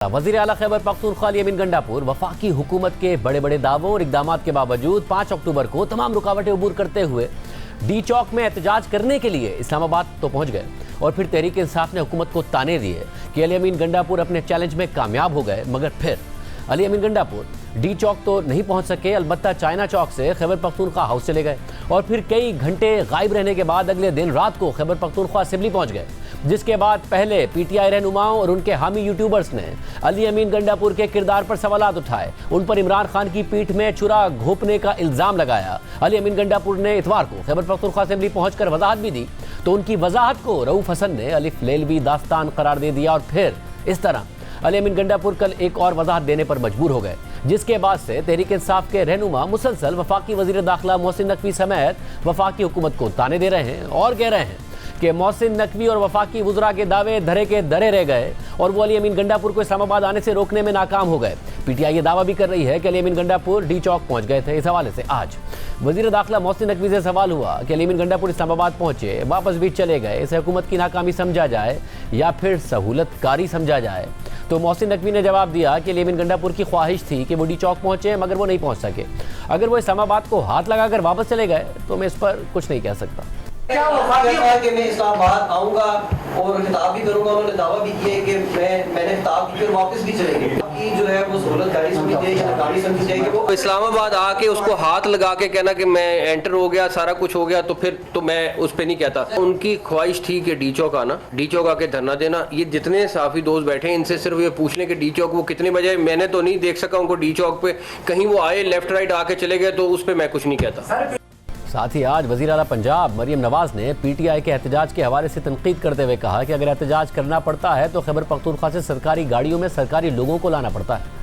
वज़ीर आला खैबर पख्तूनख्वा अली अमीन गंडापुर वफाकी हुकूमत के बड़े बड़े दावों और इकदाम के बावजूद 5 अक्टूबर को तमाम रुकावटें अबूर करते हुए डी चौक में एहतजाज करने के लिए इस्लामाबाद तो पहुंच गए और फिर तहरीक इंसाफ ने हुकूमत को ताने दिए कि अली अमीन गंडापुर अपने चैलेंज में कामयाब हो गए, मगर फिर अली अमीन गंडापुर डी चौक तो नहीं पहुंच सके, अलबत्ता चाइना चौक से खैबर पख्तूनख्वा हाउस चले गए और फिर कई घंटे गायब रहने के बाद अगले दिन रात को खैबर पख्तूनख्वा असेंबली पहुंच गए, जिसके बाद पहले पीटीआई रहनुमाओं और उनके हामी यूट्यूबर्स ने अली अमीन गंडापुर के किरदार पर सवालात उठाए, उन पर इमरान खान की पीठ में छुरा घोंपने का इल्ज़ाम लगाया। अली अमीन गंडापुर ने इतवार को खैबर पख्तूनख्वा असेंबली पहुंचकर वजाहत भी दी, तो उनकी वजाहत को रऊफ हसन ने अलिफ लेलवी दास्तान करार दे दिया और फिर इस तरह अली अमीन गंडापुर कल एक और वजाहत देने पर मजबूर हो गए, जिसके बाद से तहरीक इंसाफ के रहनुमा मुसलसल वफाकी वज़ीर दाखिला मोहसिन नकवी समेत वफाकी हुकूमत को ताने दे रहे हैं और कह रहे हैं कि मोहसिन नकवी और वफाकी वुज़रा के दावे धरे के धरे रह गए और वो अली अमीन गंडापुर को इस्लामाबाद आने से रोकने में नाकाम हो गए। पीटीआई ये दावा भी कर रही है कि अली अमीन गंडापुर डी चौक पहुंच गए थे। इस हवाले से आज वज़ीर दाखिला मोहसिन नकवी से सवाल हुआ कि अली अमीन गंडापुर इस्लामाबाद पहुंचे, वापस भी चले गए, इसे हुकूमत की नाकामी समझा जाए या फिर सहूलतकारी समझा जाए। तो मोहसिन नकवी ने जवाब दिया कि अली अमीन गंडापुर की ख्वाहिश थी कि वो डी चौक पहुंचे, मगर वो नहीं पहुंच सके। अगर वो इस्लामाबाद को हाथ लगाकर वापस चले गए तो मैं इस पर कुछ नहीं कह सकता। क्या वफाकी है कि मैं इस्लामाबाद आऊँगा और खिताब भी करूँगा। उन्होंने दावा भी किया है कि मैंने खिताब की और वापस भी चलेंगे। बाकी जो है वो सहूलतकारी समझी जाए या नाकामी समझी जाए कि वो इस्लामाबाद आके उसको हाथ लगा के कहना कि मैं एंटर हो गया, सारा कुछ हो गया, तो फिर तो मैं उस पर नहीं कहता। उनकी ख्वाहिश थी कि डी चौक आना, डी चौक आके धरना देना। ये जितने साफी दोस्त बैठे इनसे सिर्फ ये पूछ लें कि डी चौक वो कितने बजे, मैंने तो नहीं देख सका उनको डी चौक पे, कहीं वो आए लेफ्ट राइट आके चले गए तो उस पर मैं कुछ नहीं कहता। साथ ही आज वज़ीर आला पंजाब मरियम नवाज ने पीटीआई के एहतजाज के हवाले से तनकीद करते हुए कहा कि अगर एहतजाज करना पड़ता है तो खैबर पख्तूनख्वा से सरकारी गाड़ियों में सरकारी लोगों को लाना पड़ता है।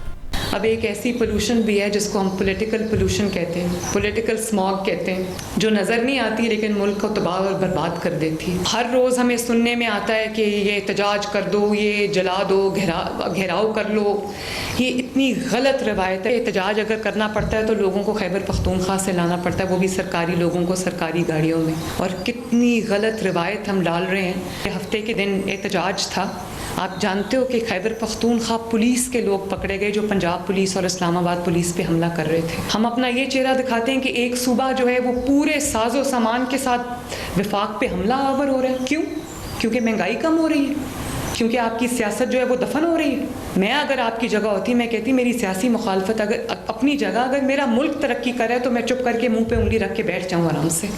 अब एक ऐसी पोल्यूशन भी है जिसको हम पॉलिटिकल पोल्यूशन कहते हैं, पॉलिटिकल स्मॉग कहते हैं, जो नज़र नहीं आती लेकिन मुल्क को तबाह और बर्बाद कर देती है। हर रोज़ हमें सुनने में आता है कि ये एहतजाज कर दो, ये जला दो, घेराव कर लो। ये इतनी गलत रवायत है। एहतजाज अगर करना पड़ता है तो लोगों को खैबर पख्तूनख्वा से लाना पड़ता है, वो भी सरकारी लोगों को सरकारी गाड़ियों में। और कितनी गलत रवायत हम डाल रहे हैं। हफ्ते के दिन एहतजाज था, आप जानते हो कि खैबर पख्तूनख्वा पुलिस के लोग पकड़े गए जो पंजाब पुलिस और इस्लामाबाद पुलिस पे हमला कर रहे थे। हम अपना ये चेहरा दिखाते हैं कि एक सूबा जो है वो पूरे साजो सामान के साथ वफाक पे हमला आवर हो रहा है। क्यों? क्योंकि महंगाई कम हो रही है, क्योंकि आपकी सियासत जो है वो दफन हो रही है। मैं अगर आपकी जगह होती, मैं कहती मेरी सियासी मुखालफत अगर अपनी जगह, अगर मेरा मुल्क तरक्की करे तो मैं चुप करके मुंह पे उंगली रख के बैठ जाऊँ आराम से।